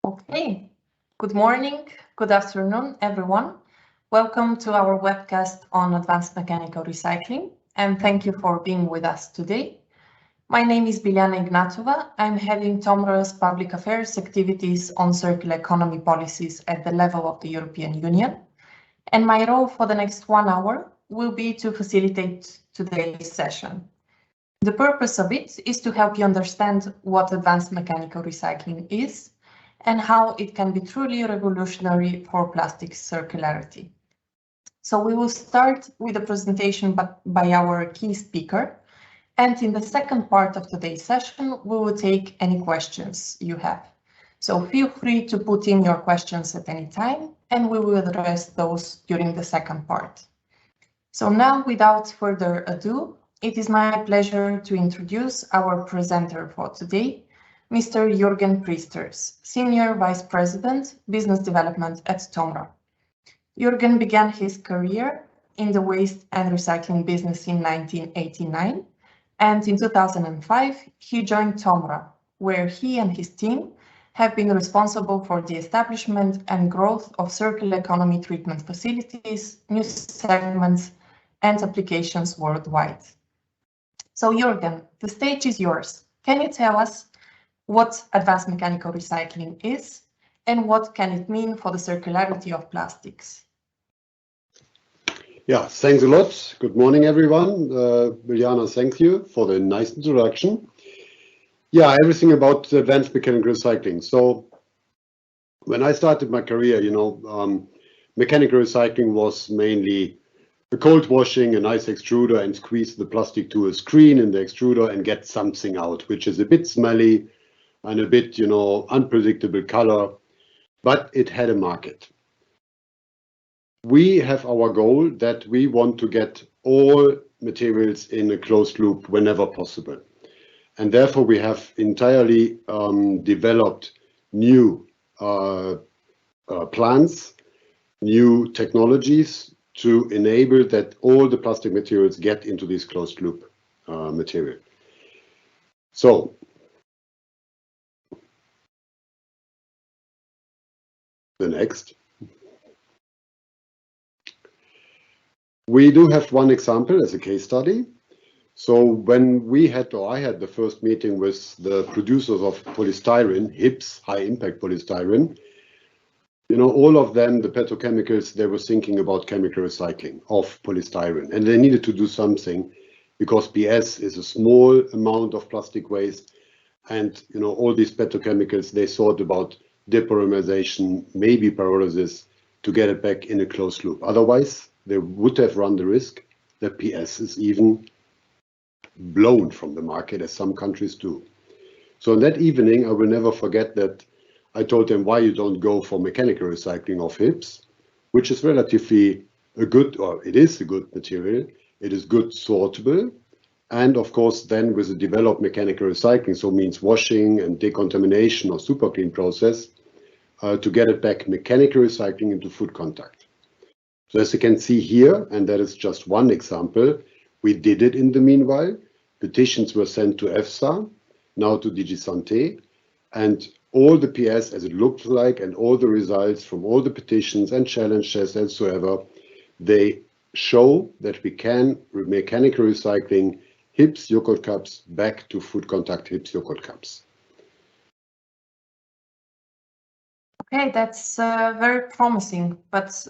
Okay, good morning, good afternoon, everyone. Welcome to our webcast on advanced mechanical recycling, and thank you for being with us today. My name is Bilyana Ignatova. I'm heading TOMRA's public affairs activities on circular economy policies at the level of the European Union. And my role for the next 1 hour will be to facilitate today's session. The purpose of it is to help you understand what advanced mechanical recycling is and how it can be truly revolutionary for plastic circularity. So we will start with a presentation by our key speaker, and in the second part of today's session, we will take any questions you have. So feel free to put in your questions at any time, and we will address those during the second part. So now, without further ado, it is my pleasure to introduce our presenter for today, Mr. Jürgen Priesters, Senior Vice President, Business Development at TOMRA. Jürgen began his career in the waste and recycling business in 1989, and in 2005, he joined TOMRA, where he and his team have been responsible for the establishment and growth of circular economy treatment facilities, new segments, and applications worldwide. So Jürgen, the stage is yours. Can you tell us what advanced mechanical recycling is and what can it mean for the circularity of plastics? Yeah, thanks a lot. Good morning, everyone. Bilyana, thank you for the nice introduction. Yeah, everything about advanced mechanical recycling. So when I started my career, mechanical recycling was mainly the cold washing, a nice extruder, and squeeze the plastic to a screen in the extruder and get something out, which is a bit smelly and a bit, unpredictable color, but it had a market. We have our goal that we want to get all materials in a closed loop whenever possible. And therefore, we have entirely developed new plans, new technologies to enable that all the plastic materials get into this closed loop material. So, the next. We do have one example as a case study. So when I had the first meeting with the producers of polystyrene, HIPS, high impact polystyrene, all of them, the petrochemicals, they were thinking about chemical recycling of polystyrene, and they needed to do something because PS is a small amount of plastic waste, and all these petrochemicals, they thought about depolymerization, maybe pyrolysis, to get it back in a closed loop. Otherwise, they would have run the risk that PS is even blown from the market, as some countries do. So in that evening, I will never forget that I told them why you don't go for mechanical recycling of HIPS, which is relatively it is a good material. It is good sortable. And of course, then with the developed mechanical recycling, so means washing and decontamination or super clean process, to get it back mechanical recycling into food contact. So as you can see here, and that is just one example, we did it in the meanwhile. Petitions were sent to EFSA, now to DG Santé, and all the PS as it looked like and all the results from all the petitions and challenge tests and so ever, they show that we can mechanical recycling HIPS yogurt cups back to food contact HIPS yogurt cups. Okay, that's very promising, but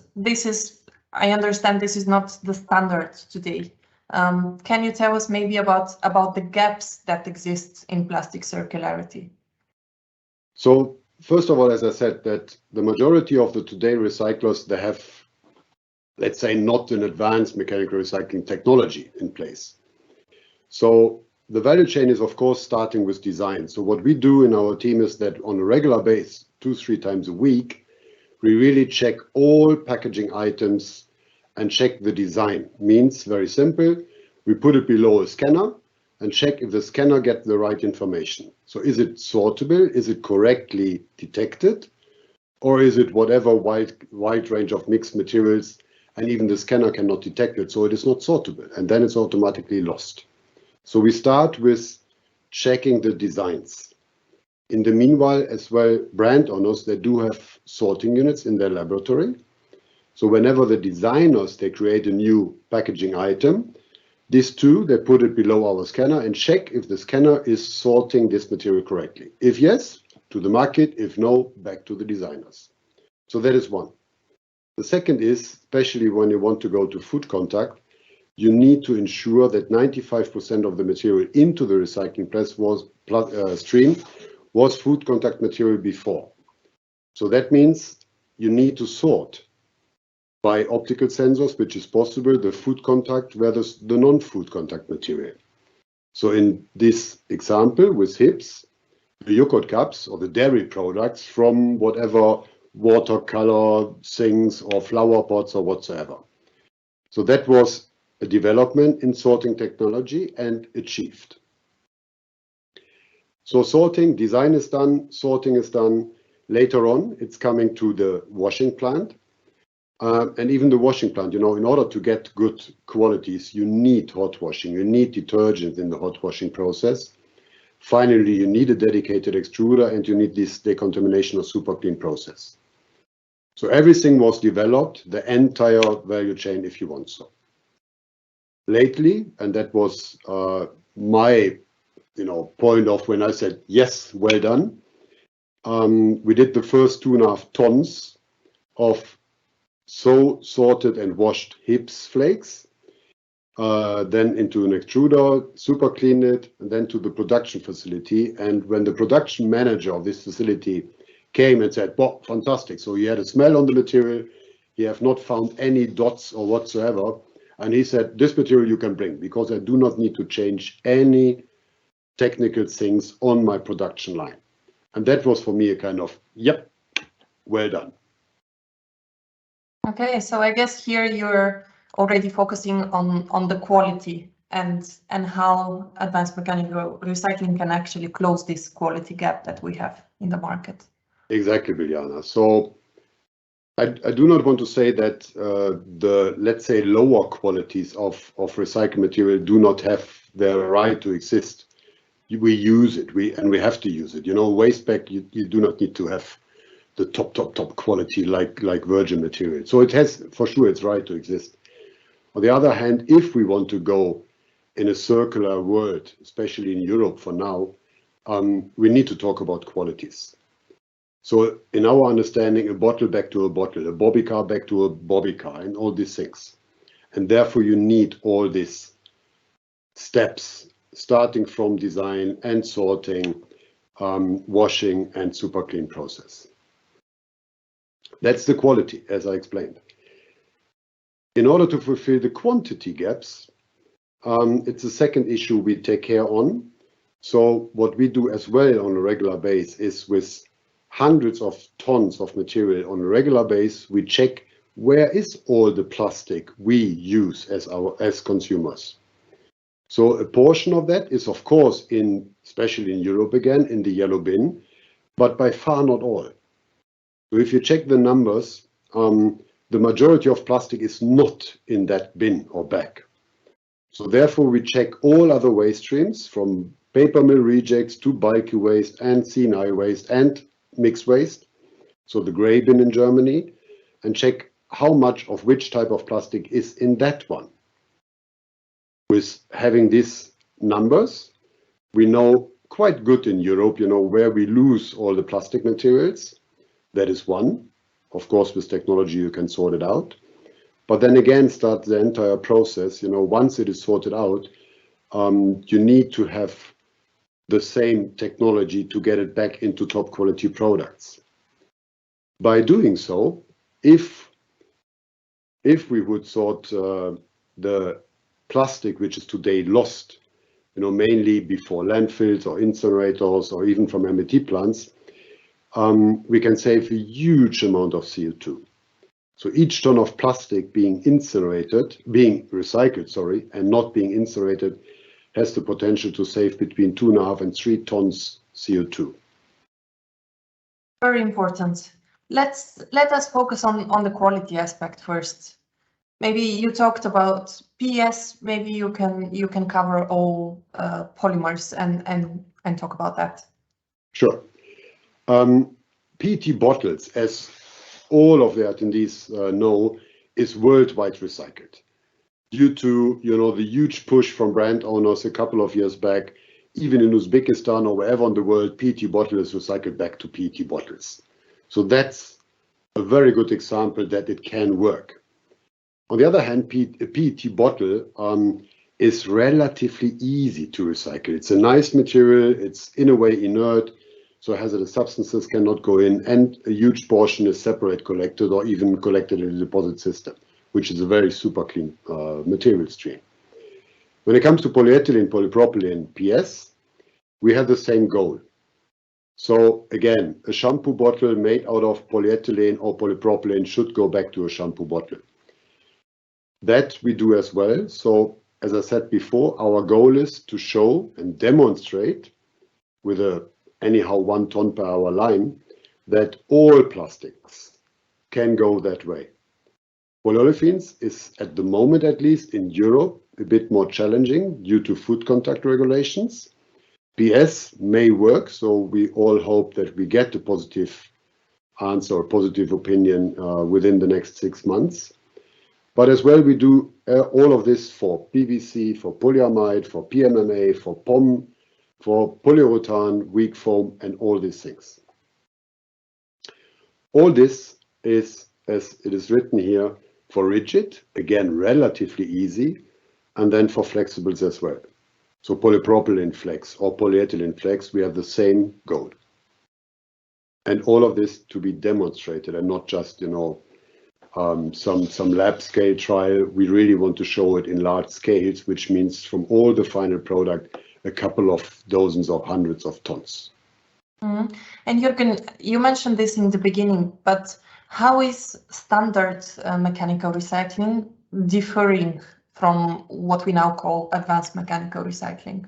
I understand this is not the standard today. Can you tell us maybe about the gaps that exist in plastic circularity? So first of all, as I said, that the majority of the today recyclers, they have, let's say, not an advanced mechanical recycling technology in place. So the value chain is, of course, starting with design. So what we do in our team is that on a regular basis, 2-3 times a week, we really check all packaging items and check the design. Means very simple. We put it below a scanner and check if the scanner gets the right information. So is it sortable? Is it correctly detected? Or is it whatever wide range of mixed materials, and even the scanner cannot detect it, so it is not sortable, and then it's automatically lost. So we start with checking the designs. In the meanwhile, as well, brand owners, they do have sorting units in their laboratory. So whenever the designers, they create a new packaging item, these two, they put it below our scanner and check if the scanner is sorting this material correctly. If yes, to the market. If no, back to the designers. So that is one. The second is, especially when you want to go to food contact, you need to ensure that 95% of the material into the recycling press stream was food contact material before. So that means you need to sort by optical sensors, which is possible, the food contact versus the non-food contact material. So in this example with HIPS, the yogurt cups or the dairy products from whatever watercolor things or flower pots or whatsoever. So that was a development in sorting technology and achieved. So sorting, design is done, sorting is done. Later on, it's coming to the washing plant. And even the washing plant, in order to get good qualities, you need hot washing, you need detergent in the hot washing process. Finally, you need a dedicated extruder and you need this decontamination or super clean process. So everything was developed, the entire value chain, if you want so. Lately, and that was my point of when I said, yes, well done. We did the first 2.5 tons of sorted and washed HIPS flakes, then into an extruder, super clean it, and then to the production facility. And when the production manager of this facility came and said, "Wow, fantastic. So you had a smell on the material. You have not found any dots or whatsoever." And he said, "This material you can bring because I do not need to change any technical things on my production line." And that was for me a kind of, yep, well done. Okay, so I guess here you're already focusing on the quality and how advanced mechanical recycling can actually close this quality gap that we have in the market. Exactly, Bilyana. So I do not want to say that the, let's say, lower qualities of recycled material do not have their right to exist. We use it, and we have to use it. Waste bag, you do not need to have the top quality like virgin material. So it has, for sure, its right to exist. On the other hand, if we want to go in a circular world, especially in Europe for now, we need to talk about qualities. So in our understanding, a bottle back to a bottle, a bobby car back to a bobby car, and all these things. And therefore you need all these steps, starting from design and sorting, washing and super clean process. That's the quality, as I explained. In order to fulfill the quantity gaps, it's the second issue we take care on. So what we do as well on a regular basis is with hundreds of tons of material on a regular basis, we check where is all the plastic we use as consumers. So a portion of that is, of course, especially in Europe again, in the yellow bin, but by far not all. So if you check the numbers, the majority of plastic is not in that bin or bag. So therefore, we check all other waste streams from paper mill rejects to bulky waste and C&I waste and mixed waste, so the gray bin in Germany, and check how much of which type of plastic is in that one. With having these numbers, we know quite good in Europe, where we lose all the plastic materials. That is one. Of course, with technology, you can sort it out. But then again, start the entire process. Once it is sorted out, you need to have the same technology to get it back into top quality products. By doing so, if we would sort the plastic which is today lost, mainly before landfills or incinerators or even from MET plants, we can save a huge amount of CO2. So each ton of plastic being recycled, and not being incinerated, has the potential to save between 2.5 and 3 tons CO2. Very important. Let us focus on the quality aspect first. Maybe you talked about PS. Maybe you can cover all polymers and talk about that. Sure. PET bottles, as all of the attendees know, is worldwide recycled. Due to the huge push from brand owners a couple of years back, even in Uzbekistan or wherever in the world, PET bottle is recycled back to PET bottles. So that's a very good example that it can work. On the other hand, a PET bottle is relatively easy to recycle. It's a nice material, it's in a way inert, so hazardous substances cannot go in, and a huge portion is separate collected or even collected in a deposit system, which is a very super clean material stream. When it comes to polyethylene, polypropylene, PS, we have the same goal. So again, a shampoo bottle made out of polyethylene or polypropylene should go back to a shampoo bottle. That we do as well. So as I said before, our goal is to show and demonstrate with a anyhow 1 ton per hour line that all plastics can go that way. Polyolefins is at the moment, at least in Europe, a bit more challenging due to food contact regulations. PS may work, so we all hope that we get a positive answer or positive opinion within the next 6 months. But as well, we do all of this for PVC, for polyamide, for PMMA, for POM, for polyurethane, weak foam, and all these things. All this is, as it is written here, for rigid, again, relatively easy, and then for flexibles as well. So polypropylene flex or polyethylene flex, we have the same goal. And all of this to be demonstrated and not just, some lab scale trial. We really want to show it in large scales, which means from all the final product, a couple of dozens or hundreds of tons. Mm-hmm. And Jürgen, you mentioned this in the beginning, but how is standard mechanical recycling differing from what we now call advanced mechanical recycling?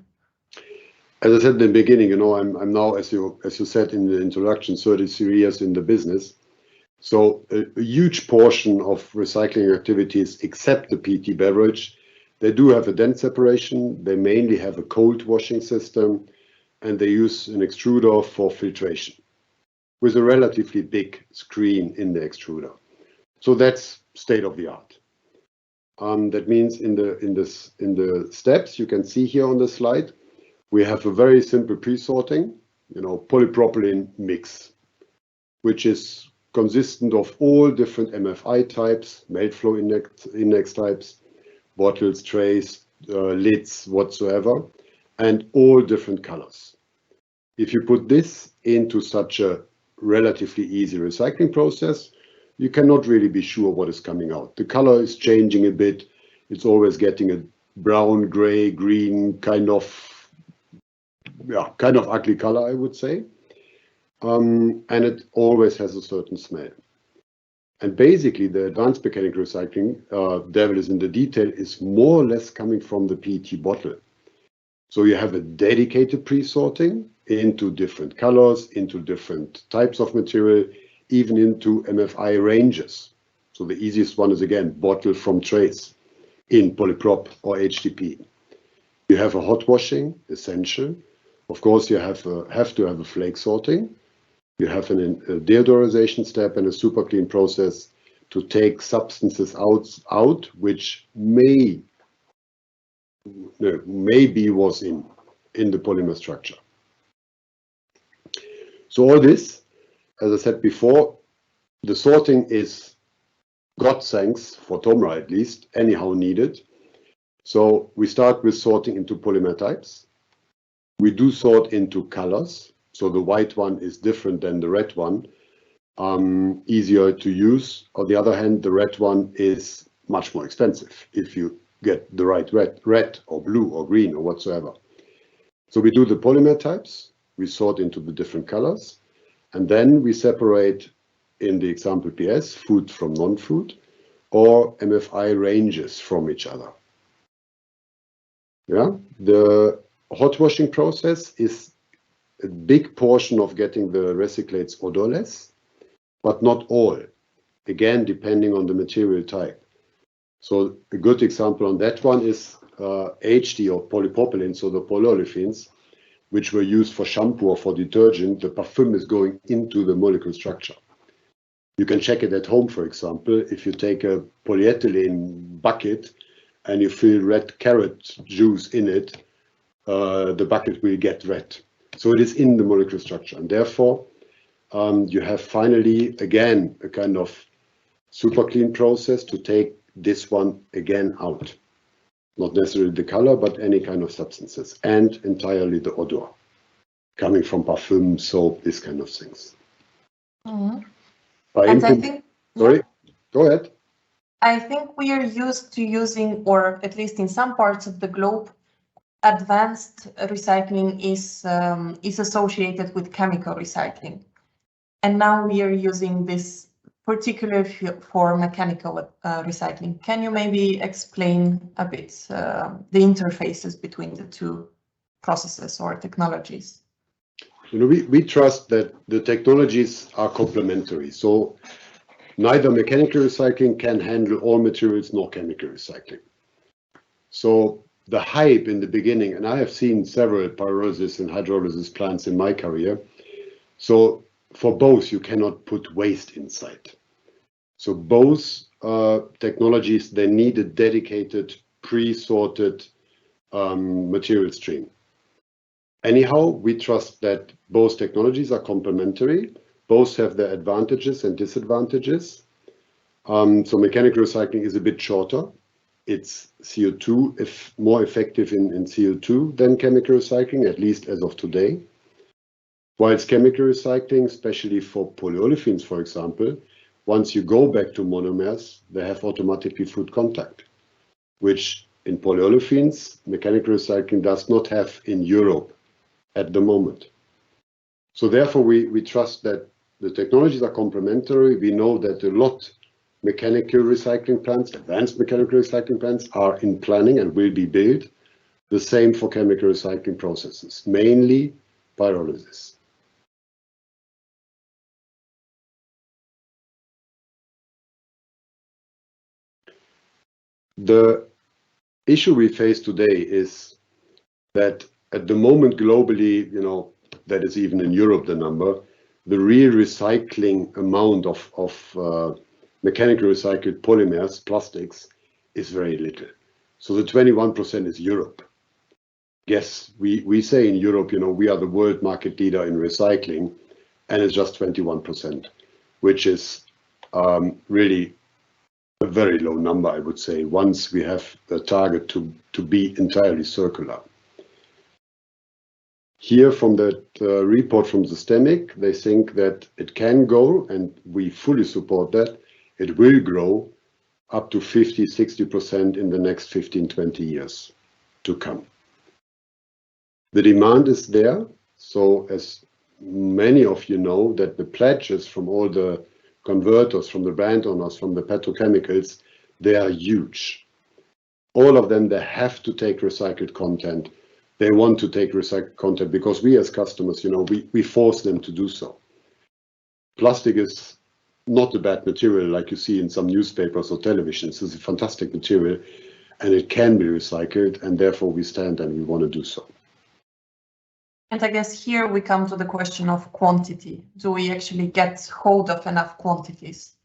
As I said in the beginning, I'm now, as you said in the introduction, 33 years in the business. So a huge portion of recycling activities, except the PET beverage, they do have a dense separation. They mainly have a cold washing system, and they use an extruder for filtration with a relatively big screen in the extruder. So that's state of the art. That means in the steps you can see here on the slide, we have a very simple pre-sorting, polypropylene mix, which is consistent of all different MFI types, melt flow index types, bottles, trays, lids, whatsoever, and all different colors. If you put this into such a relatively easy recycling process, you cannot really be sure what is coming out. The color is changing a bit. It's always getting a brown, gray, green, kind of ugly color, I would say. And it always has a certain smell. And basically, the advanced mechanical recycling, devil is in the detail, is more or less coming from the PET bottle. So you have a dedicated pre-sorting into different colors, into different types of material, even into MFI ranges. So the easiest one is, again, bottle from trays in polyprop or HDP. You have a hot washing, essential. Of course, you have to have a flake sorting. You have a deodorization step and a super clean process to take substances out which maybe was in the polymer structure. So all this, as I said before, the sorting is, God thanks, for TOMRA at least, anyhow needed. So we start with sorting into polymer types. We do sort into colors. So the white one is different than the red one, easier to use. On the other hand, the red one is much more expensive if you get the right red or blue or green or whatsoever. So we do the polymer types, we sort into the different colors, and then we separate, in the example PS, food from non-food, or MFI ranges from each other. Yeah, the hot washing process is a big portion of getting the recyclates odorless, but not all, again, depending on the material type. So a good example on that one is HD or polypropylene, so the polyolefins. which were used for shampoo or for detergent, the parfum is going into the molecule structure. You can check it at home, for example. If you take a polyethylene bucket and you fill red carrot juice in it, the bucket will get red. So it is in the molecule structure. And therefore, you have finally, again, a kind of super clean process to take this one again out. Not necessarily the color, but any kind of substances, and entirely the odor coming from parfum, soap, this kind of things. Mm-hmm. I think, sorry, go ahead. I think we are used to using, or at least in some parts of the globe, advanced recycling is associated with chemical recycling. And now we are using this particular for mechanical recycling. Can you maybe explain a bit the interfaces between the two processes or technologies? You know, we trust that the technologies are complementary. So neither mechanical recycling can handle all materials nor chemical recycling. So the hype in the beginning, and I have seen several pyrolysis and hydrolysis plants in my career. So for both, you cannot put waste inside. So both technologies, they need a dedicated, pre-sorted material stream. Anyhow, we trust that both technologies are complementary. Both have their advantages and disadvantages. So mechanical recycling is a bit shorter. It's CO2 more effective in CO2 than chemical recycling, at least as of today. Whilst chemical recycling, especially for polyolefins, for example, once you go back to monomers, they have automatically food contact, which in polyolefins, mechanical recycling does not have in Europe at the moment. So therefore, we trust that the technologies are complementary. We know that a lot mechanical recycling plants, advanced mechanical recycling plants, are in planning and will be built. The same for chemical recycling processes, mainly pyrolysis. The issue we face today is that at the moment globally, you know, that is even in Europe the number, the real recycling amount of mechanical recycled polymers, plastics, is very little. So the 21% is Europe. Yes, we say in Europe, you know, we are the world market leader in recycling, and it's just 21%, which is really a very low number, I would say, once we have a target to be entirely circular. Here from that report from Systemic, they think that it can go, and we fully support that, it will grow up to 50-60% in the next 15-20 years to come. The demand is there, so as many of you know, that the pledges from all the converters, from the brand owners, from the petrochemicals, they are huge. All of them, they have to take recycled content. They want to take recycled content because we as customers, you know, we force them to do so. Plastic is not a bad material like you see in some newspapers or televisions. It's a fantastic material and it can be recycled, and therefore we stand and we want to do so. And I guess here we come to the question of quantity. Do we actually get hold of enough quantities?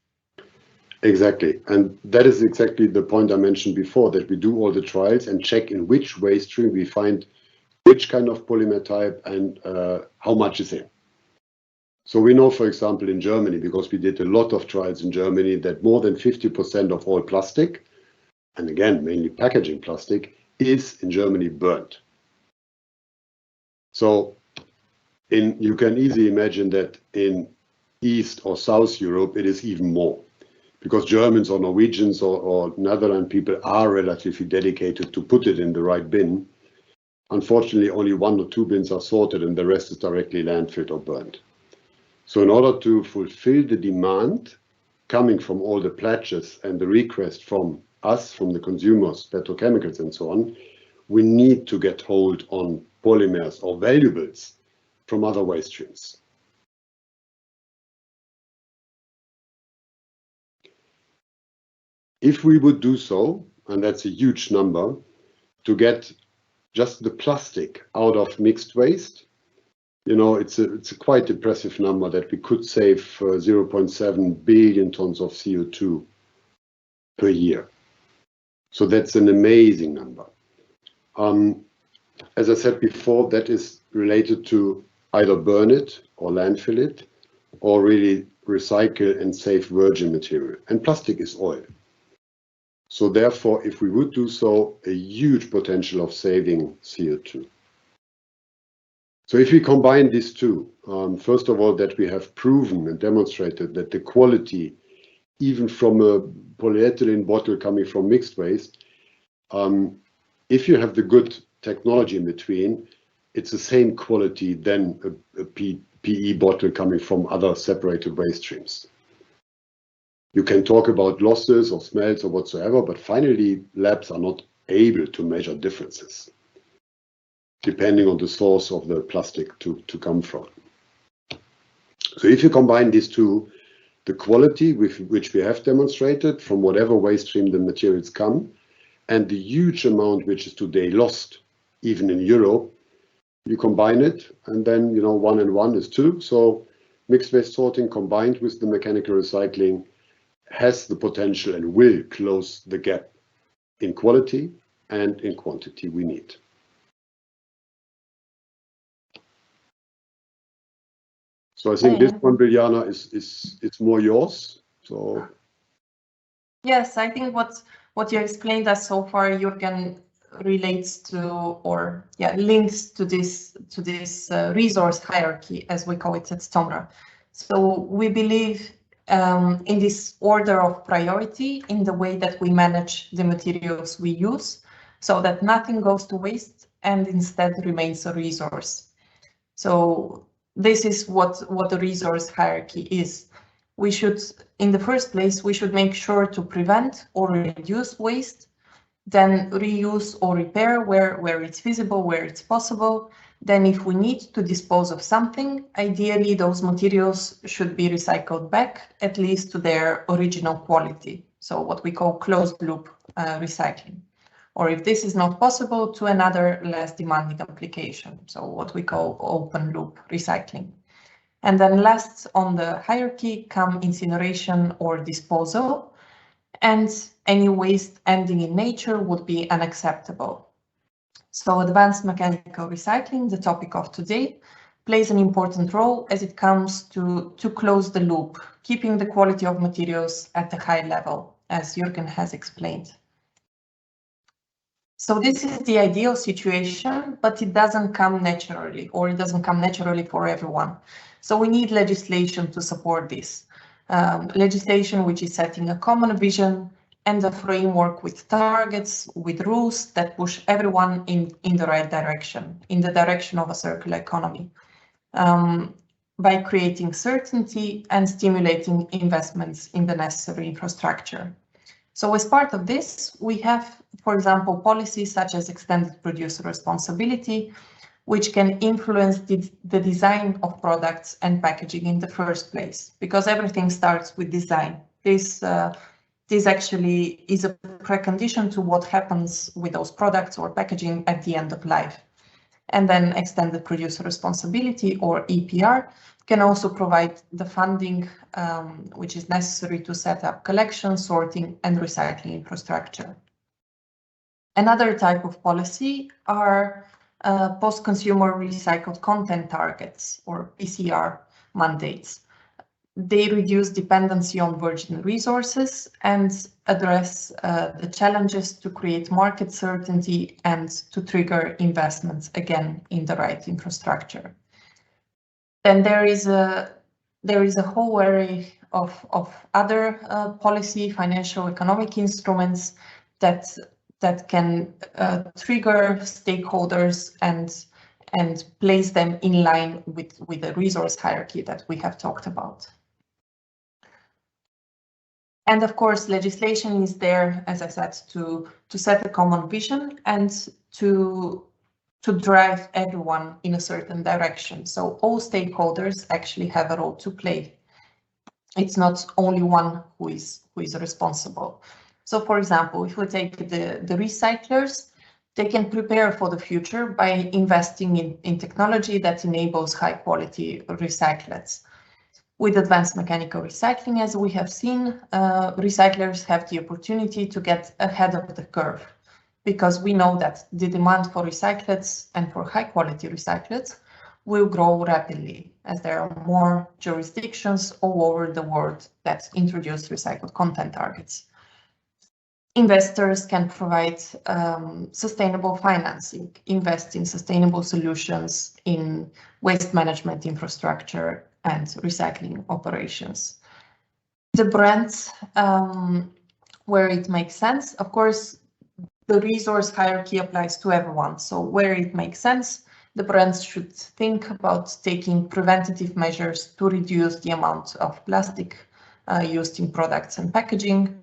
Exactly. And that is exactly the point I mentioned before, that we do all the trials and check in which waste stream we find which kind of polymer type and how much is in. So we know, for example, in Germany, because we did a lot of trials in Germany, that more than 50% of all plastic, and again, mainly packaging plastic, is in Germany burnt. So you can easily imagine that in East or South Europe, it is even more, because Germans or Norwegians or Netherlands people are relatively dedicated to put it in the right bin. Unfortunately, only 1 or 2 bins are sorted and the rest is directly landfilled or burned. So in order to fulfill the demand coming from all the pledges and the request from us, from the consumers, petrochemicals and so on, we need to get hold on polymers or valuables from other waste streams. If we would do so, and that's a huge number, to get just the plastic out of mixed waste, it's a quite impressive number that we could save 0.7 billion tons of CO2 per year. So that's an amazing number. As I said before, that is related to either burn it or landfill it, or really recycle and save virgin material. And plastic is oil. So therefore, if we would do so, a huge potential of saving CO2. So if we combine these two, first of all, that we have proven and demonstrated that the quality, even from a polyethylene bottle coming from mixed waste, if you have the good technology in between, it's the same quality than a PE bottle coming from other separated waste streams. You can talk about losses or smells or whatsoever, but finally labs are not able to measure differences depending on the source of the plastic to come from. So if you combine these two, the quality with which we have demonstrated from whatever waste stream the materials come, and the huge amount which is today lost, even in Europe, you combine it, and then 1 and 1 is 2. So mixed waste sorting combined with the mechanical recycling has the potential and will close the gap in quality and in quantity we need. So I think this one, Bilyana, is more yours. So yes, I think what you explained us so far, Jürgen, relates to, or links to this resource hierarchy, as we call it at TOMRA. So we believe in this order of priority in the way that we manage the materials we use, so that nothing goes to waste and instead remains a resource. So this is what the resource hierarchy is. We should, in the first place, we should make sure to prevent or reduce waste, then reuse or repair where it's feasible, where it's possible. Then if we need to dispose of something, ideally those materials should be recycled back, at least to their original quality. So what we call closed loop recycling. Or if this is not possible, to another less demanding application. So what we call open loop recycling. And then last on the hierarchy come incineration or disposal, and any waste ending in nature would be unacceptable. So advanced mechanical recycling, the topic of today, plays an important role as it comes to close the loop, keeping the quality of materials at a high level, as Jürgen has explained. So this is the ideal situation, but it doesn't come naturally, or it doesn't come naturally for everyone. So we need legislation to support this. Legislation which is setting a common vision and a framework with targets, with rules that push everyone in the right direction, in the direction of a circular economy, by creating certainty and stimulating investments in the necessary infrastructure. So as part of this, we have, for example, policies such as extended producer responsibility, which can influence the design of products and packaging in the first place, because everything starts with design. This actually is a precondition to what happens with those products or packaging at the end of life. And then extended producer responsibility, or EPR, can also provide the funding which is necessary to set up collection, sorting, and recycling infrastructure. Another type of policy are post-consumer recycled content targets, or PCR mandates. They reduce dependency on virgin resources and address the challenges to create market certainty and to trigger investments again in the right infrastructure. Then there is a whole array of other policy, financial, economic instruments that can trigger stakeholders and place them in line with the resource hierarchy that we have talked about. And of course, legislation is there, as I said, to set a common vision and to drive everyone in a certain direction. So all stakeholders actually have a role to play. It's not only one who is responsible. So for example, if we take the recyclers, They can prepare for the future by investing in technology that enables high-quality recyclates. With advanced mechanical recycling, as we have seen, recyclers have the opportunity to get ahead of the curve, because we know that the demand for recyclates and for high-quality recyclates will grow rapidly, as there are more jurisdictions all over the world that introduce recycled content targets. Investors can provide sustainable financing, invest in sustainable solutions in waste management infrastructure and recycling operations. The brands, where it makes sense, of course, the resource hierarchy applies to everyone. So where it makes sense, the brands should think about taking preventative measures to reduce the amount of plastic used in products and packaging.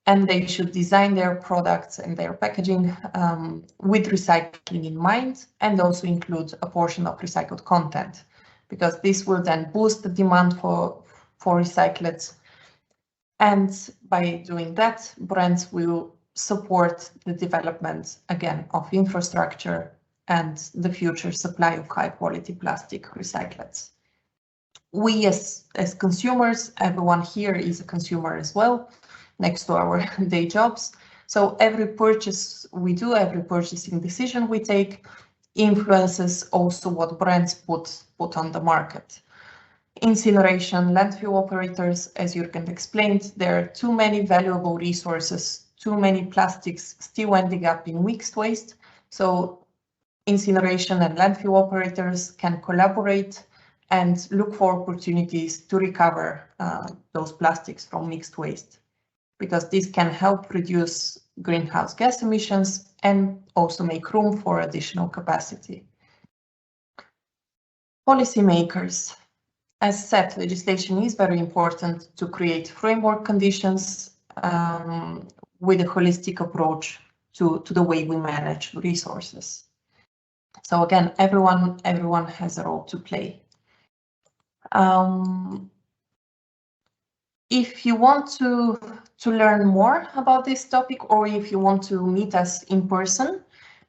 And they should design their products and their packaging with recycling in mind, and also include a portion of recycled content, because this will then boost the demand for recyclates. And by doing that, brands will support the development, again, of infrastructure and the future supply of high-quality plastic recyclates. We as consumers, everyone here is a consumer as well, next to our day jobs. So every purchase we do, every purchasing decision we take influences also what brands put on the market. Incineration, landfill operators, as Jürgen explained, there are too many valuable resources, too many plastics still ending up in mixed waste. So incineration and landfill operators can collaborate and look for opportunities to recover those plastics from mixed waste, because this can help reduce greenhouse gas emissions and also make room for additional capacity. Policymakers. As said, legislation is very important to create framework conditions with a holistic approach to the way we manage resources. So again, everyone has a role to play. If you want to learn more about this topic, or if you want to meet us in person,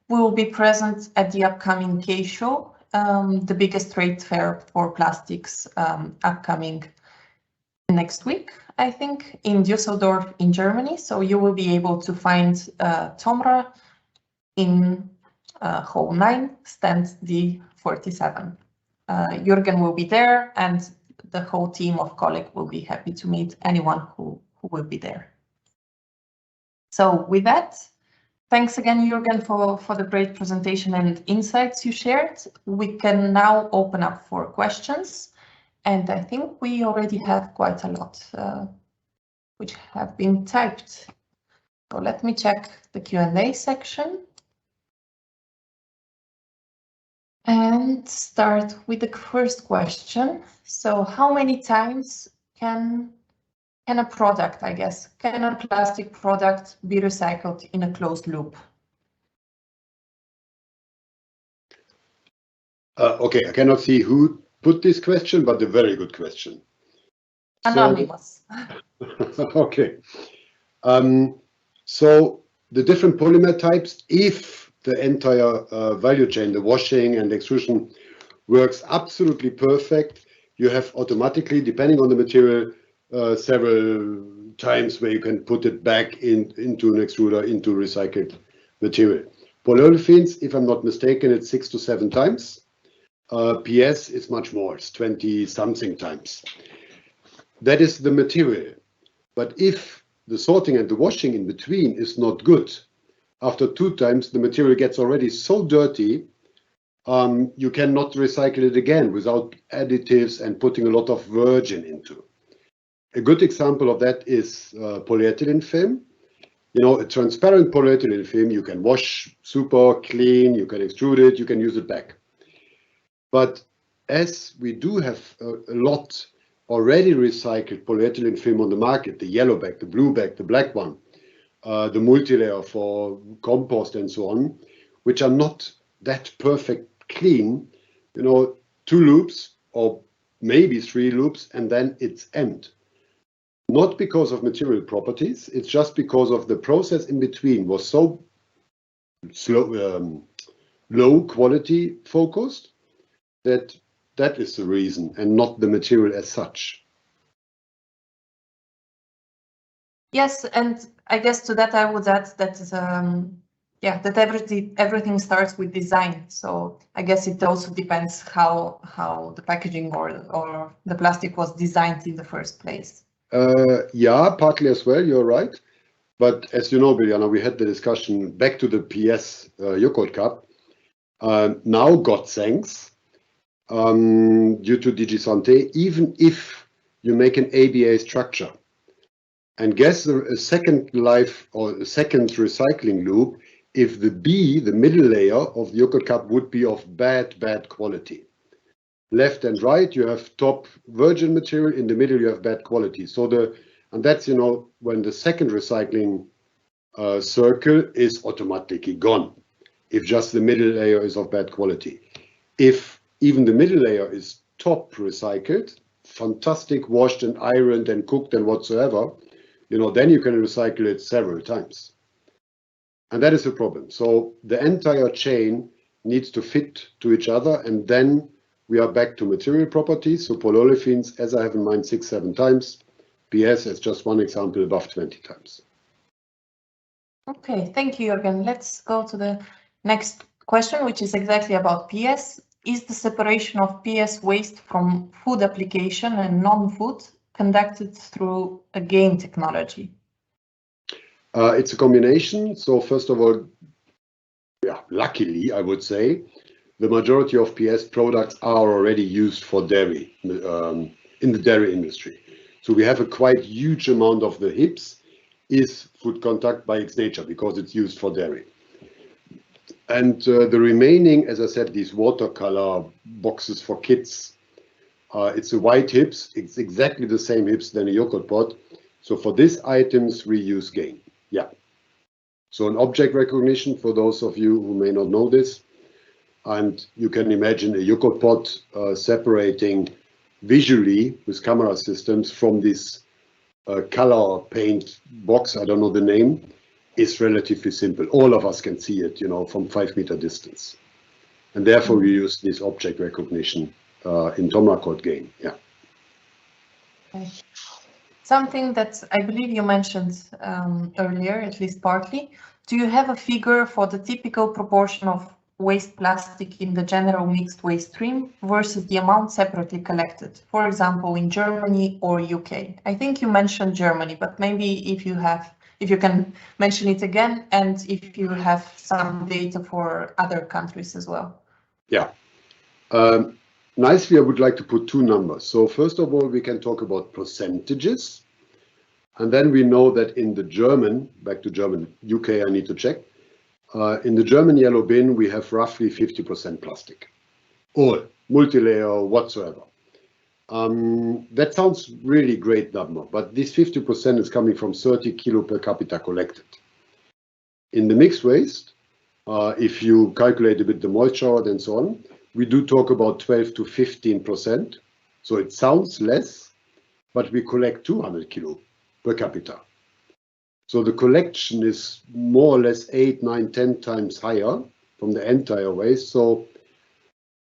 we will be present at the upcoming K Show, the biggest trade fair for plastics, upcoming next week, I think, in Düsseldorf in Germany. So you will be able to find TOMRA in Hall 9, stand D47. Jürgen will be there, and the whole team of colleagues will be happy to meet anyone who will be there. So with that, thanks again, Jürgen, for the great presentation and insights you shared. We can now open up for questions, and I think we already have quite a lot which have been typed. So let me check the Q&A section and start with the first question. So how many times can a product, I guess, can a plastic product be recycled in a closed loop? Okay, I cannot see who put this question, but a very good question. Anonymous. Okay. So the different polymer types, if the entire value chain, the washing and extrusion, works absolutely perfect, you have automatically, depending on the material, several times where you can put it back into an extruder, into recycled material. Polyolefins, if I'm not mistaken, it's 6 to 7 times. PS is much more, it's 20-something times. That is the material. But if the sorting and the washing in between is not good, after 2 times the material gets already so dirty, you cannot recycle it again without additives and putting a lot of virgin into. A good example of that is polyethylene film. You know, a transparent polyethylene film, you can wash super clean, you can extrude it, you can use it back. But as we do have a lot already recycled polyethylene film on the market, the yellow bag, the blue bag, the black one, the multi-layer for compost and so on, which are not that perfect clean, you know, 2 loops or maybe 3 loops, and then it's end. Not because of material properties, it's just because of the process in between was so low quality focused, that is the reason and not the material as such. Yes, and I guess to that I would add that that everything starts with design. So I guess it also depends how the packaging or the plastic was designed in the first place. Yeah, partly as well, you're right. But as you know, Bilyana, we had the discussion back to the PS yogurt cup. Now, God thanks, due to DG Santé, even if you make an ABA structure and guess a second life or a second recycling loop, if the middle layer of the yogurt cup would be of bad quality. Left and right, you have top virgin material. In the middle, you have bad quality. And that's, when the second recycling circle is automatically gone, if just the middle layer is of bad quality. If even the middle layer is top recycled, fantastic, washed and ironed and cooked and whatsoever, then you can recycle it several times. And that is the problem. So the entire chain needs to fit to each other, and then we are back to material properties. So polyolefins, as I have in mind, 6-7 times. PS, as just one example, above 20 times. Okay, thank you, Jürgen. Let's go to the next question, which is exactly about PS. Is the separation of PS waste from food application and non-food conducted through a GAIN technology? It's a combination. So first of all, luckily, I would say, the majority of PS products are already used for dairy, in the dairy industry. So we have a quite huge amount of the HIPS is food contact by its nature because it's used for dairy. And the remaining, as I said, these watercolor boxes for kids, it's a white HIPS. It's exactly the same HIPS than a yogurt pot. So for these items, we use GAIN. Yeah. So an object recognition for those of you who may not know this. And you can imagine a yogurt pot separating visually with camera systems from this color paint box, I don't know the name, is relatively simple. All of us can see it, from 5 meter distance. And therefore we use this object recognition in TOMRA code GAIN. Yeah. Okay. Something that I believe you mentioned earlier, at least partly. Do you have a figure for the typical proportion of waste plastic in the general mixed waste stream versus the amount separately collected, for example, in Germany or UK? I think you mentioned Germany, but maybe if you can mention it again, and if you have some data for other countries as well. Yeah. Nicely, I would like to put two numbers. So first of all, we can talk about percentages. And then we know that in the German, back to German, UK, I need to check. In the German yellow bin, we have roughly 50% plastic, all multi-layer whatsoever. That sounds really great number, but this 50% is coming from 30 kilo per capita collected. In the mixed waste, if you calculate a bit the moisture and so on, we do talk about 12 to 15%. So it sounds less, but we collect 200 kilo per capita. So the collection is more or less 8, 9, 10 times higher from the entire waste. So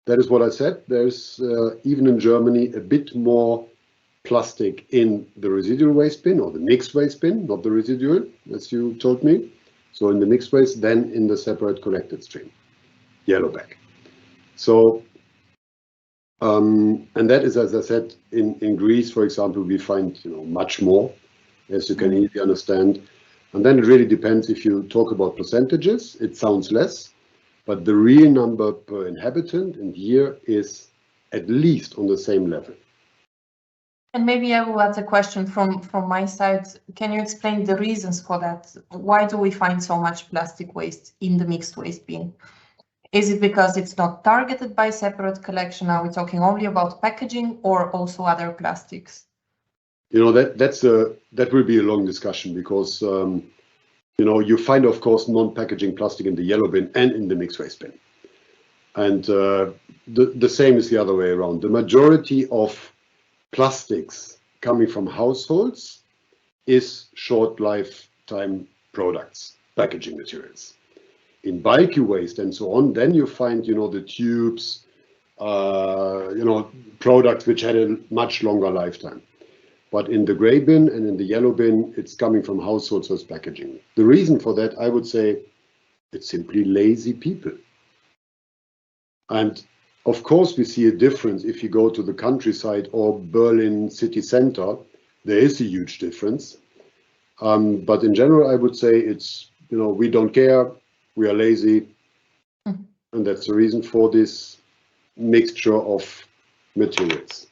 that is what I said. There's even in Germany a bit more plastic in the residual waste bin or the mixed waste bin, not the residual, as you told me. So in the mixed waste, then in the separate collected stream, yellow bag. So, and that is, as I said, in Greece, for example, we find much more, as you can easily understand. And then it really depends if you talk about percentages, it sounds less, but the real number per inhabitant and year is at least on the same level. And maybe I will add a question from my side. Can you explain the reasons for that? Why do we find so much plastic waste in the mixed waste bin? Is it because it's not targeted by separate collection? Are we talking only about packaging or also other plastics? That will be a long discussion because you find, of course, non-packaging plastic in the yellow bin and in the mixed waste bin. And the same is the other way around. The majority of plastics coming from households is short lifetime products, packaging materials. In bulky waste and so on, then you find, the tubes, products which had a much longer lifetime. But in the gray bin and in the yellow bin, it's coming from households as packaging. The reason for that, I would say, it's simply lazy people. And of course, we see a difference if you go to the countryside or Berlin city center. There is a huge difference. But in general, I would say it's, we don't care, we are lazy. And that's the reason for this mixture of materials.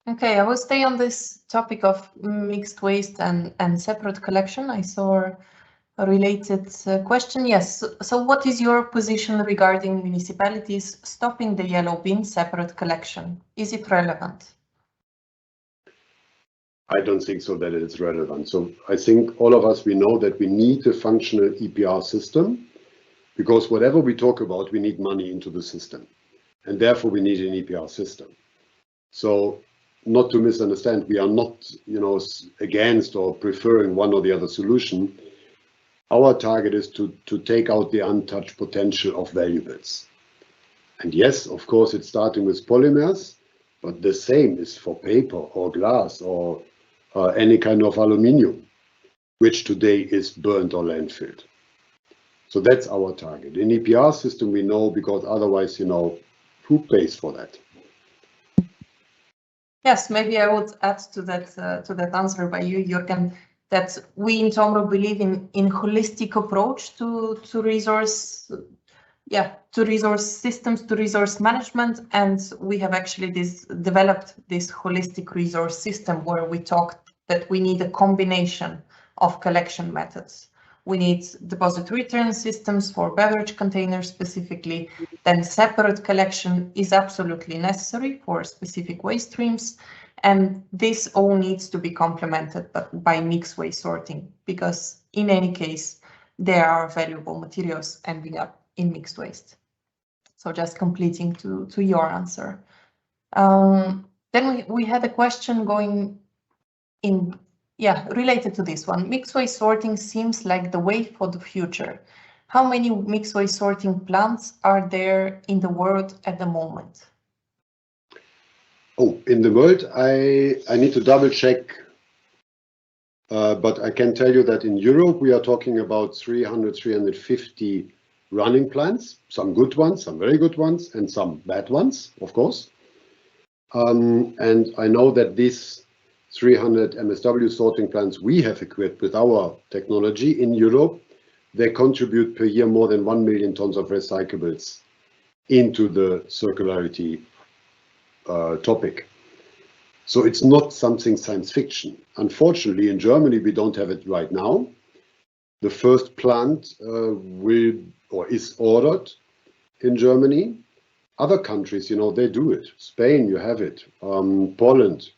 Okay, I will stay on this topic of mixed waste and separate collection. I saw a related question. Yes, so what is your position regarding municipalities stopping the yellow bin separate collection? Is it relevant? I don't think so that it is relevant. So I think all of us, we know that we need a functional EPR system, because whatever we talk about, we need money into the system. And therefore we need an EPR system. So not to misunderstand, we are not, against or preferring one or the other solution. Our target is to take out the untouched potential of valuables. And yes, of course, it's starting with polymers, but the same is for paper or glass or any kind of aluminium, which today is burnt or landfilled. So that's our target. In EPR system, we know, because otherwise, who pays for that? Yes, maybe I would add to that answer by you, Jürgen, that we in TOMRA believe in holistic approach to resource systems, to resource management, and we have actually developed this holistic resource system where we talked that we need a combination of collection methods. We need deposit return systems for beverage containers specifically, then separate collection is absolutely necessary for specific waste streams, and this all needs to be complemented by mixed waste sorting, because in any case, there are valuable materials ending up in mixed waste. So just completing to your answer. Then we had a question going in, related to this one. Mixed waste sorting seems like the way for the future. How many mixed waste sorting plants are there in the world at the moment? Oh, in the world, I need to double check, but I can tell you that in Europe, we are talking about 300, 350 running plants, some good ones, some very good ones, and some bad ones, of course. And I know that these 300 MSW sorting plants we have equipped with our technology in Europe, they contribute per year more than 1 million tons of recyclables into the circularity topic. So it's not something science fiction. Unfortunately, in Germany, we don't have it right now. The first plant is ordered in Germany. Other countries, they do it. Spain, you have it. Poland,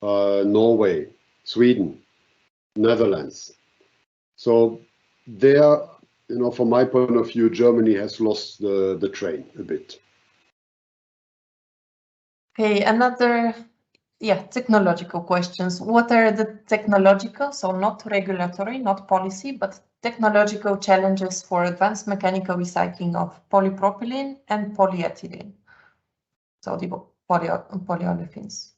Norway, Sweden, Netherlands. So there, from my point of view, Germany has lost the train a bit. Okay, another, technological questions. What are the technological, so not regulatory, not policy, but technological challenges for advanced mechanical recycling of polypropylene and polyethylene? So the polyolefins.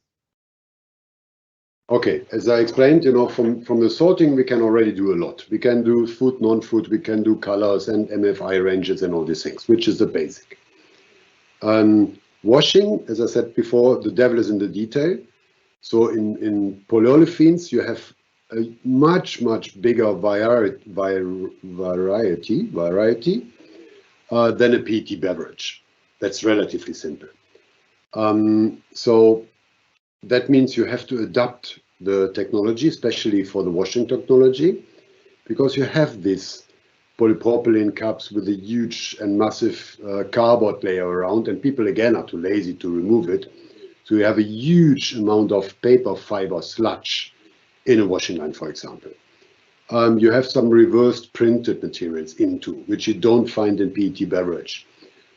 Okay, as I explained, from the sorting, we can already do a lot. We can do food, non-food, we can do colors and MFI ranges and all these things, which is the basic. Washing, as I said before, the devil is in the detail. So in polyolefins, you have a much bigger variety than a PET beverage. That's relatively simple. So that means you have to adapt the technology, especially for the washing technology, because you have these polypropylene cups with a huge and massive cardboard layer around, and people again are too lazy to remove it. So you have a huge amount of paper fiber sludge in a washing line, for example. You have some reversed printed materials which you don't find in PET beverage.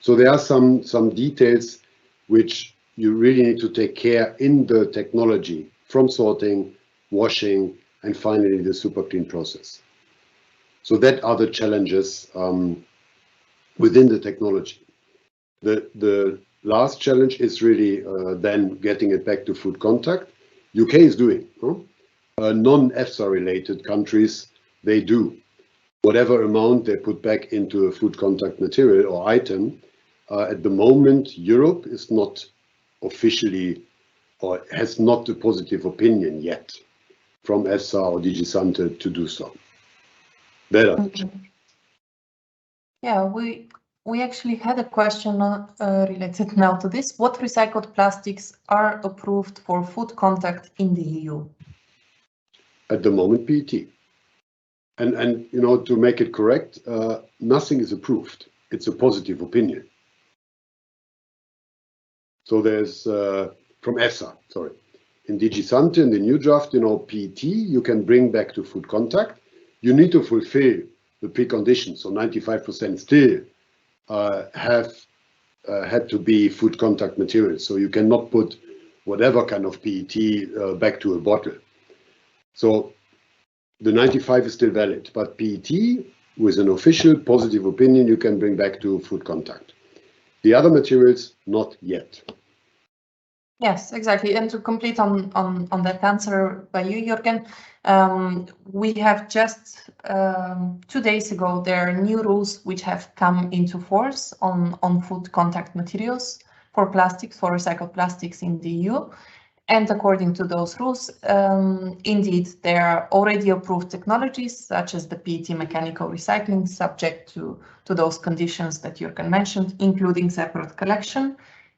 So there are some details which you really need to take care in the technology, from sorting, washing, and finally the super clean process. So that are the challenges within the technology. The last challenge is really then getting it back to food contact. UK is doing. Non-EFSA related countries, they do. Whatever amount they put back into a food contact material or item, at the moment, Europe is not officially or has not a positive opinion yet from EFSA or DG Sante to do so. Better. Yeah, we actually had a question related now to this. What recycled plastics are approved for food contact in the EU? At the moment, PET. And you know, to make it correct, nothing is approved. It's a positive opinion. So there's from EFSA, sorry. In DG Sante, in the new draft, you know, PET, you can bring back to food contact. You need to fulfill the preconditions. So 95% still have had to be food contact materials. So you cannot put whatever kind of PET back to a bottle. So the 95 is still valid, but PET with an official positive opinion you can bring back to food contact. The other materials, not yet. Yes, exactly. And to complete on that answer by you, Jürgen, we have just 2 days ago, there are new rules which have come into force on food contact materials for plastics, for recycled plastics in the EU. And according to those rules, indeed, there are already approved technologies such as the PET mechanical recycling, subject to those conditions that Jürgen mentioned, including separate collection,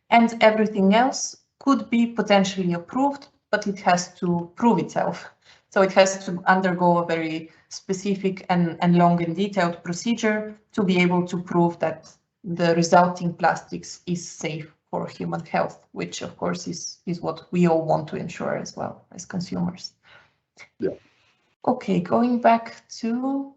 and everything else could be potentially approved, but it has to prove itself. So it has to undergo a very specific and long and detailed procedure to be able to prove that the resulting plastics is safe for human health, which of course is what we all want to ensure as well as consumers. Yeah. Okay, going back to,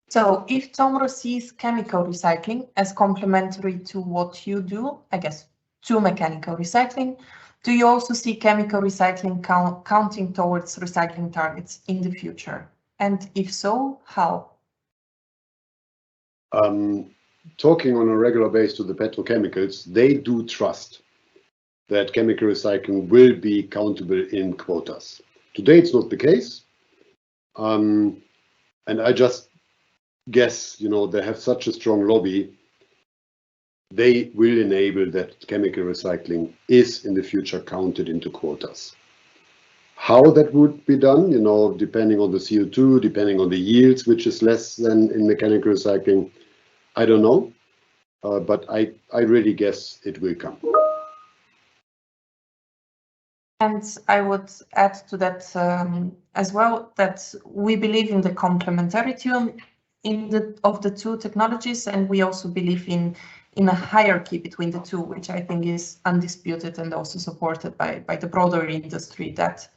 so if TOMRA sees chemical recycling as complementary to what you do, I guess, to mechanical recycling, do you also see chemical recycling counting towards recycling targets in the future? And if so, how? Talking on a regular basis to the petrochemicals, they do trust that chemical recycling will be countable in quotas. Today, it's not the case. And I just guess, you know, they have such a strong lobby, they will enable that chemical recycling is in the future counted into quotas. How that would be done, you know, depending on the CO2, depending on the yields, which is less than in mechanical recycling, I don't know, but I really guess it will come. And I would add to that as well that we believe in the complementarity of the two technologies, and we also believe in a hierarchy between the two, which I think is undisputed and also supported by the broader industry, that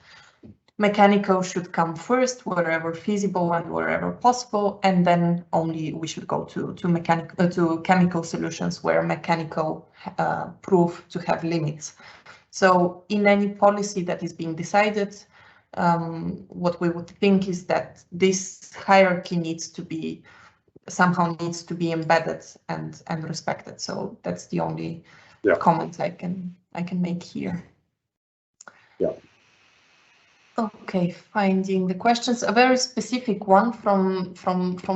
mechanical should come first wherever feasible and wherever possible, and then only we should go to chemical solutions where mechanical prove to have limits. So in any policy that is being decided, what we would think is that this hierarchy needs to be embedded and respected. So that's the only comment I can make here. Yeah. Okay, finding the questions. A very specific one from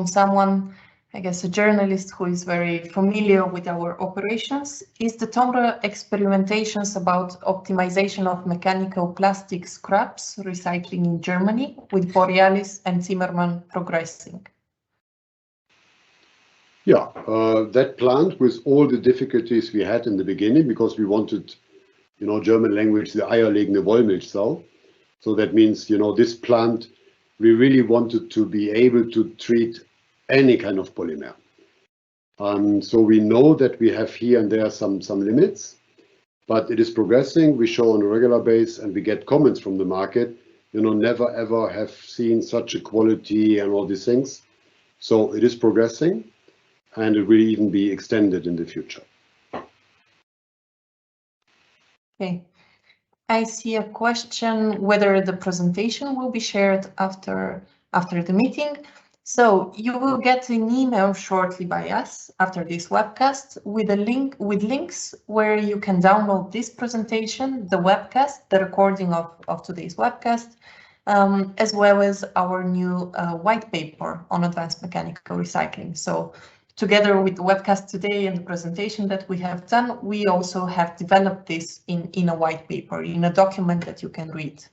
someone, I guess a journalist who is very familiar with our operations. Is the TOMRA experimentations about optimization of mechanical plastic scraps recycling in Germany with Borealis and Zimmermann progressing? Yeah, that plant, with all the difficulties we had in the beginning, because we wanted, you know, German language, the eierlegende Wollmilchsau. So that means, you know, this plant, we really wanted to be able to treat any kind of polymer. So we know that we have here and there some limits, but it is progressing. We show on a regular basis and we get comments from the market, you know, never ever have seen such a quality and all these things. So it is progressing and it will even be extended in the future. Okay. I see a question whether the presentation will be shared after the meeting. So you will get an email shortly by us after this webcast with links where you can download this presentation, the webcast, the recording of today's webcast, as well as our new white paper on advanced mechanical recycling. So together with the webcast today and the presentation that we have done, we also have developed this in a white paper, in a document that you can read.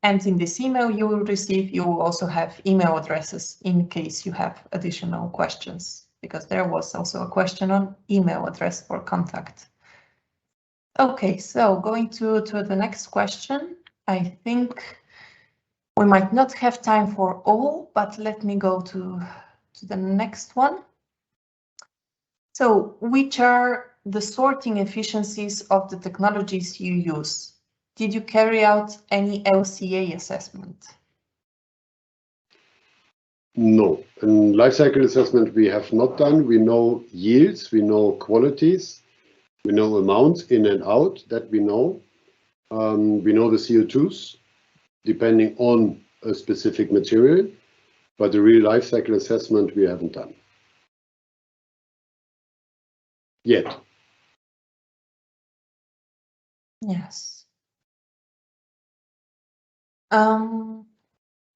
And in this email you will also have email addresses in case you have additional questions, because there was also a question on email address for contact. Okay, so going to the next question. I think we might not have time for all, but let me go to the next one. So, which are the sorting efficiencies of the technologies you use? Did you carry out any LCA assessment? No, in life cycle assessment we have not done. We know yields, we know qualities, we know amounts in and out, that we know. We know the CO2s depending on a specific material, but the real life cycle assessment we haven't done yet. Yes.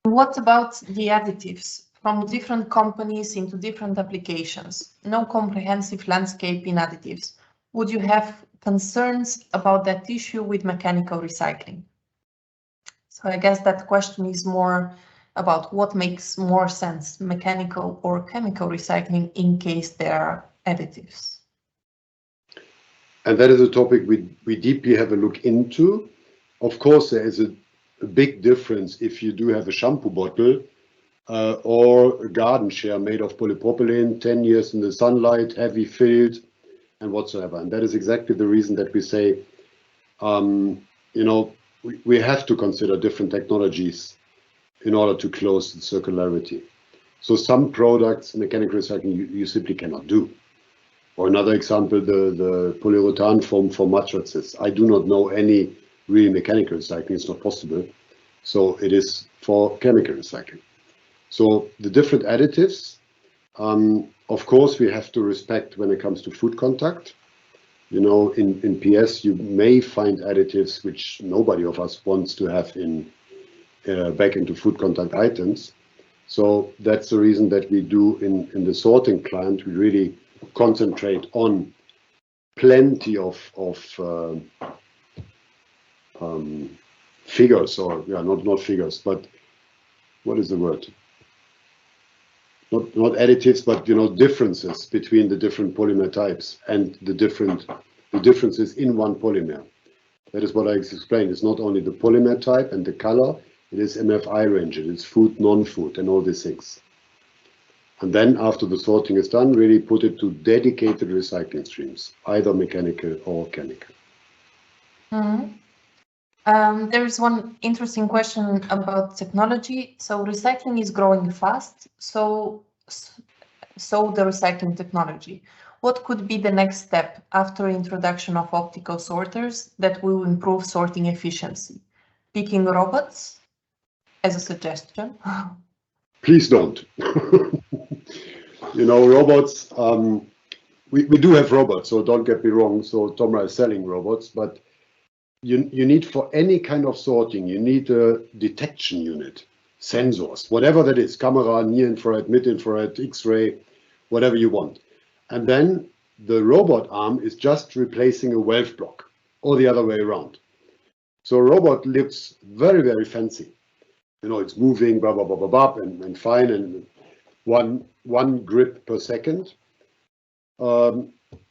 What about the additives from different companies into different applications? No comprehensive landscape in additives. Would you have concerns about that issue with mechanical recycling? So I guess that question is more about what makes more sense, mechanical or chemical recycling, in case there are additives. And that is a topic we deeply have a look into. Of course, there is a big difference if you do have a shampoo bottle or a garden share made of polypropylene, 10 years in the sunlight, heavy filled, and whatsoever. And that is exactly the reason that we say, we have to consider different technologies in order to close the circularity. So some products, mechanical recycling, you simply cannot do. Or another example, the polyurethane foam for mattresses. I do not know any real mechanical recycling, it's not possible. So it is for chemical recycling. So the different additives, of course, we have to respect when it comes to food contact. You know, in PS, you may find additives which nobody of us wants to have back into food contact items. So that's the reason that we do in the sorting plant, we really concentrate on plenty of figures, or not figures, but what is the word? Not additives, but differences between the different polymer types and the differences in one polymer. That is what I explained. It's not only the polymer type and the color, it is MFI range, it is food, non-food, and all these things. And then after the sorting is done, really put it to dedicated recycling streams, either mechanical or chemical. There is one interesting question about technology. So recycling is growing fast, so the recycling technology. What could be the next step after introduction of optical sorters that will improve sorting efficiency? Picking robots as a suggestion? Please don't. Robots, we do have robots, so don't get me wrong. So TOMRA is selling robots, but you need, for any kind of sorting, you need a detection unit, sensors, whatever that is, camera, near infrared, mid infrared, X-ray, whatever you want. And then the robot arm is just replacing a valve block, or the other way around. So a robot looks very, very fancy. It's moving, blah, blah, blah, blah, blah, and fine, and one grip per second. A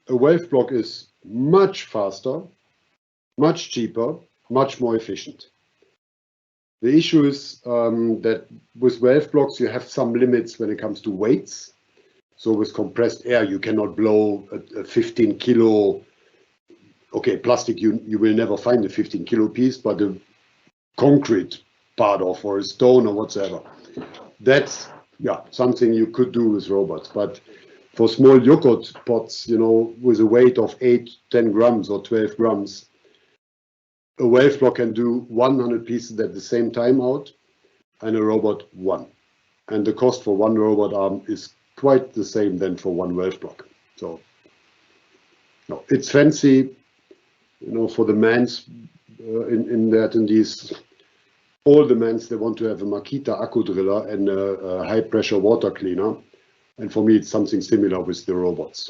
valve block is much faster, much cheaper, much more efficient. The issue is that with valve blocks, you have some limits when it comes to weights. So with compressed air, you cannot blow a 15 kilo, okay, plastic, you will never find a 15 kilo piece, but a concrete part of, or a stone or whatsoever. That's something you could do with robots. But for small yogurt pots, with a weight of 8-10 grams or 12 grams, a valve block can do 100 pieces at the same time out, and a robot 1. and the cost for one robot arm is quite the same than for one weld block. So no, it's fancy, for the mans in the attendees. All the mans, they want to have a Makita accu driller and a high pressure water cleaner. And for me, it's something similar with the robots.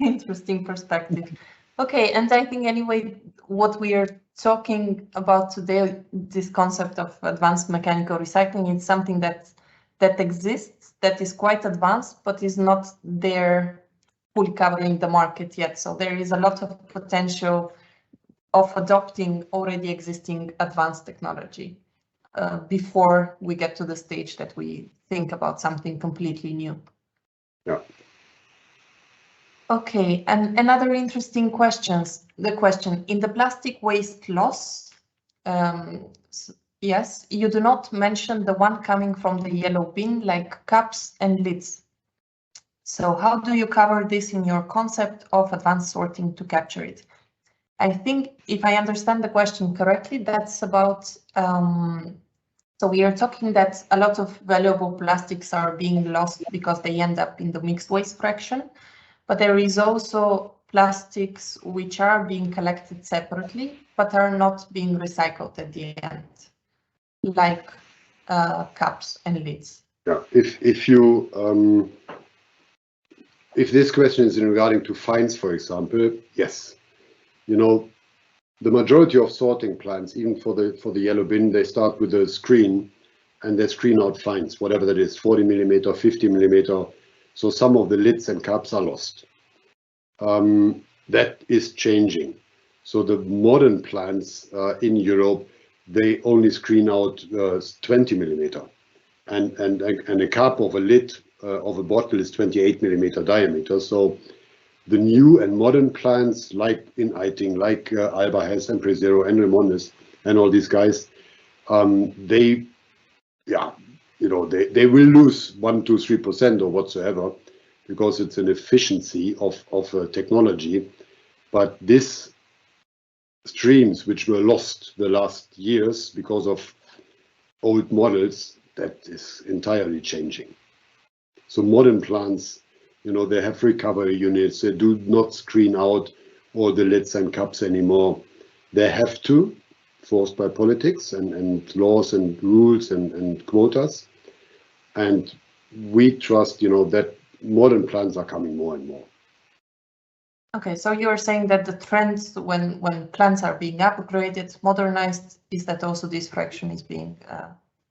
Interesting perspective. Okay, and I think anyway, what we are talking about today, this concept of advanced mechanical recycling, it's something that exists, that is quite advanced, but is not there fully covering the market yet. So there is a lot of potential of adopting already existing advanced technology before we get to the stage that we think about something completely new. Yeah. Okay, and another interesting question, in the plastic waste loss, yes, you do not mention the one coming from the yellow bin, like cups and lids. So how do you cover this in your concept of advanced sorting to capture it? I think if I understand the question correctly, that's about, so we are talking that a lot of valuable plastics are being lost because they end up in the mixed waste fraction. But there is also plastics which are being collected separately, but are not being recycled at the end, like cups and lids. Yeah, if this question is in regarding to fines, for example, yes, the majority of sorting plants, even for the yellow bin, they start with a screen, and they screen out fines, whatever that is, 40 millimeter, 50 millimeter. So some of the lids and cups are lost. That is changing. So the modern plants in Europe, they only screen out 20 millimeter, and a cup of a lid of a bottle is 28 millimeter diameter. So the new and modern plants, like in Eiting, like Alba Hess and Presero and Remondes and all these guys, they will lose 1, 2, 3% or whatsoever, because it's an efficiency of technology. But these streams which were lost the last years because of old models, that is entirely changing. So modern plants, they have recovery units. They do not screen out all the lids and cups anymore. They have to, forced by politics and laws and rules and quotas. And we trust, that modern plants are coming more and more. Okay, so you're saying that the trends when plants are being upgraded, modernized, is that also this fraction is being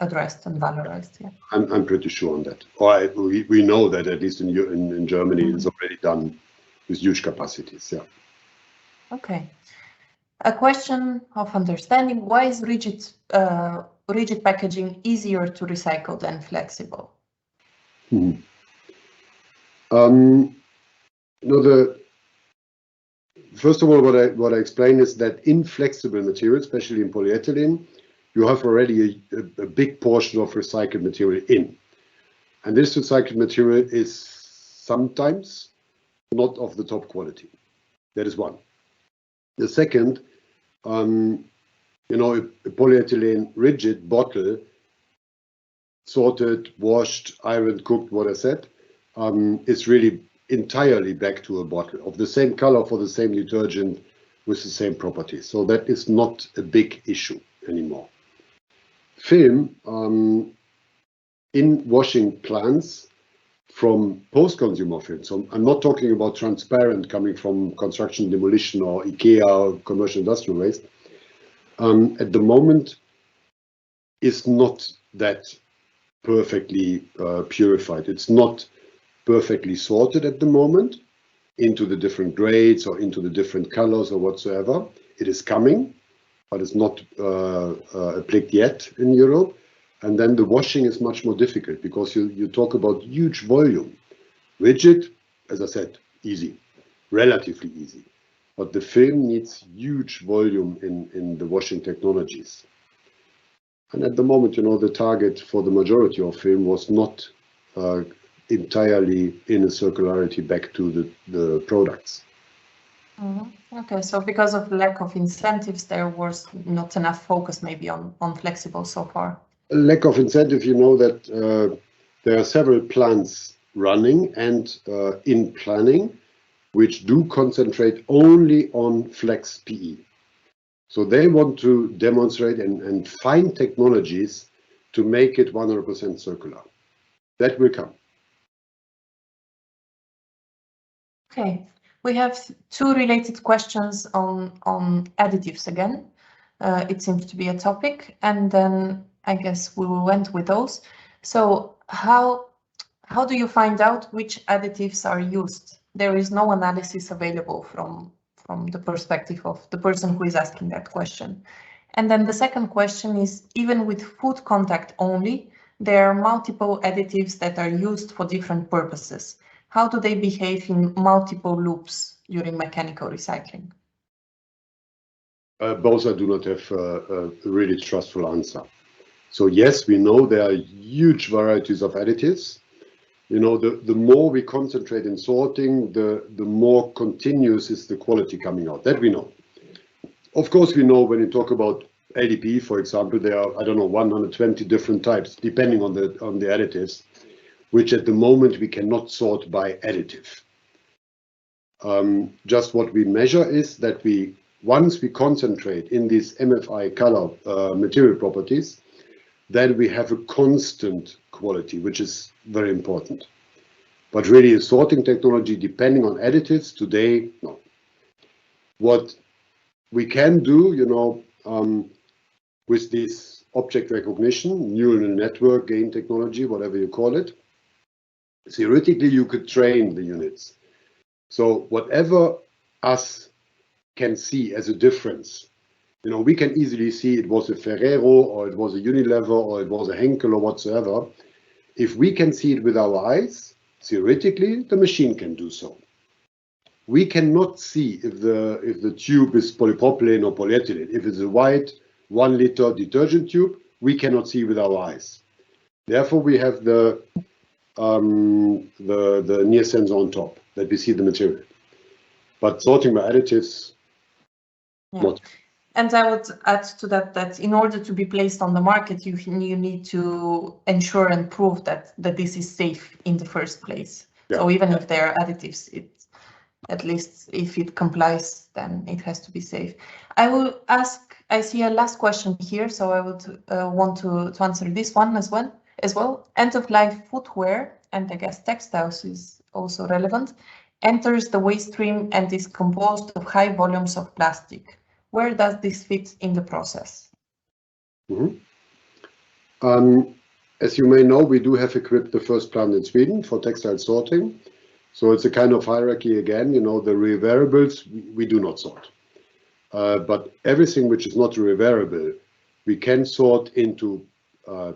addressed and valorized? Yeah. I'm pretty sure on that. Or we know that at least in Germany it's already done with huge capacities. Yeah. Okay. A question of understanding: why is rigid packaging easier to recycle than flexible? First of all, what I explain is that in flexible materials, especially in polyethylene, you have already a big portion of recycled material in. And this recycled material is sometimes not of the top quality. That is one. The second, a polyethylene rigid bottle, sorted, washed, ironed, cooked, what I said, is really entirely back to a bottle of the same color for the same detergent with the same properties. So that is not a big issue anymore. Film in washing plants from post-consumer film. So I'm not talking about transparent coming from construction, demolition, or IKEA or commercial industrial waste. At the moment, is not that perfectly purified. It's not perfectly sorted at the moment into the different grades or into the different colors or whatsoever. It is coming, but it's not applied yet in Europe. And then the washing is much more difficult because you talk about huge volume. Rigid, as I said, easy, relatively easy. But the film needs huge volume in the washing technologies. And at the moment, the target for the majority of film was not entirely in a circularity back to the products. Okay, so because of lack of incentives, there was not enough focus maybe on flexible so far. Lack of incentive, you know that there are several plants running and in planning which do concentrate only on flex PE. So they want to demonstrate and find technologies to make it 100% circular. That will come. Okay, we have two related questions on additives again. It seems to be a topic, and then I guess we will end with those. So how do you find out which additives are used? There is no analysis available from the perspective of the person who is asking that question. And then the second question is, even with food contact only, there are multiple additives that are used for different purposes. How do they behave in multiple loops during mechanical recycling? Both I do not have a really trustful answer. So yes, we know there are huge varieties of additives. You know, the more we concentrate in sorting, the more continuous is the quality coming out. That we know. Of course, we know when you talk about LDPE, for example, there are, I don't know, 120 different types, depending on the additives, which at the moment we cannot sort by additive. Just what we measure is that once we concentrate in these MFI color material properties, then we have a constant quality, which is very important. But really a sorting technology depending on additives today, no. What we can do, you know, with this object recognition, neural network, gain technology, whatever you call it, theoretically you could train the units. So whatever us can see as a difference, you know, we can easily see it was a Ferrero or it was a Unilever or it was a Henkel or whatsoever. If we can see it with our eyes, theoretically, the machine can do so. We cannot see if the tube is polypropylene or polyethylene. If it's a white 1 liter detergent tube, we cannot see with our eyes. Therefore, we have the near sensor on top that we see the material. But sorting by additives, not. And I would add to that in order to be placed on the market, you need to ensure and prove that this is safe in the first place. Yeah. So even if there are additives, at least if it complies, then it has to be safe. I will ask, I see a last question here, so I would want to answer this one as well. End-of-life footwear, and I guess textiles is also relevant, enters the waste stream and is composed of high volumes of plastic. Where does this fit in the process? Mm-hmm. As you may know, we do have equipped the first plant in Sweden for textile sorting. So it's a kind of hierarchy again, you know, the revariables we do not sort. But everything which is not revariable, we can sort into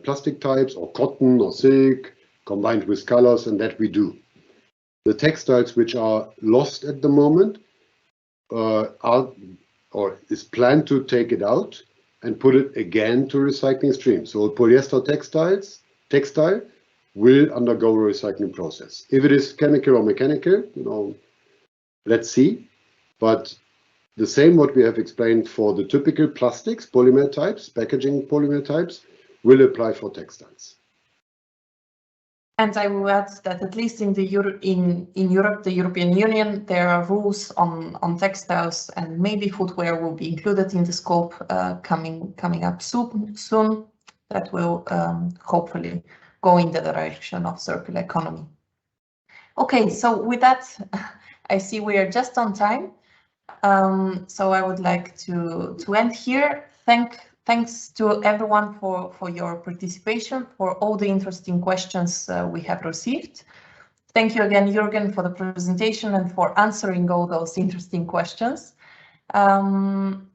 plastic types or cotton or silk combined with colors, and that we do. The textiles which are lost at the moment is planned to take it out and put it again to recycling stream. So polyester textile will undergo a recycling process. If it is chemical or mechanical, you know, let's see. But the same what we have explained for the typical plastics, polymer types, packaging polymer types, will apply for textiles. And I will add that at least in Europe, the European Union, there are rules on textiles, and maybe footwear will be included in the scope coming up soon. That will hopefully go in the direction of circular economy. Okay, so with that, I see we are just on time. So I would like to end here. Thanks to everyone for your participation, for all the interesting questions we have received. Thank you again, Jürgen, for the presentation and for answering all those interesting questions. And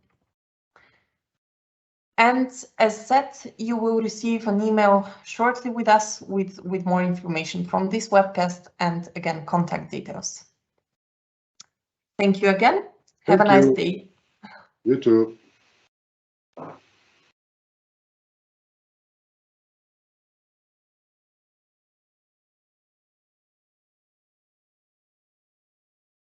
as said, you will receive an email shortly with us with more information from this webcast and again, contact details. Thank you again. Have a nice day. You too.